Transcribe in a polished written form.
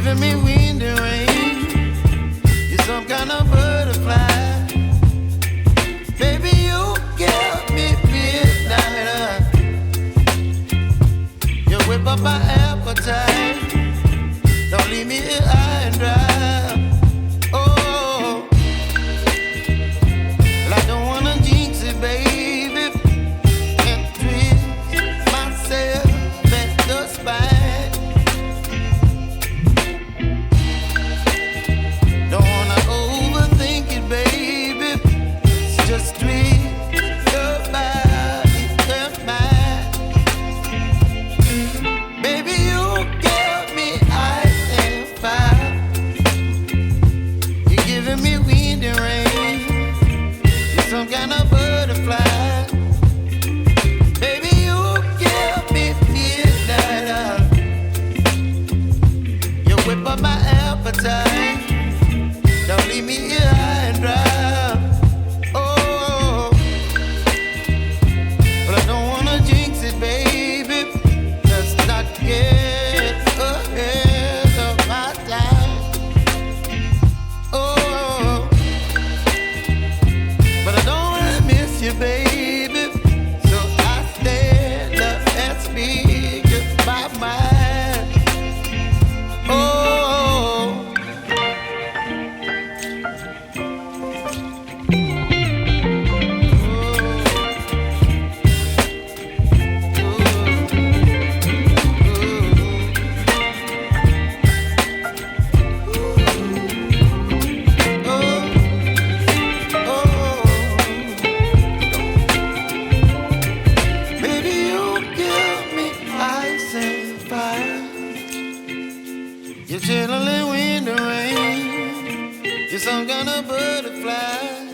giving me wind and rain. You're some kind of butterfly. Baby, you give me midnight. You whip up my appetite. Don't leave me here high and dry. Oh, well, I don't wanna jinx it, baby, and twist myself at the spine. Don't wanna overthink it, baby. It's just twist your body and mine. Baby, you give me ice and fire. You're giving me wind and rain. You're some kind of butterfly. Baby, you give me midnight. You whip up my appetite. Don't leave me here high and dry. Oh, but I don't wanna jinx it, baby. Let's not get ahead of my time. Oh, but I don't wanna miss you, baby. So I stand up and speak my mind. Oh. Baby, you give me ice and fire. You're chilling in wind and rain. You're some kind of butterfly.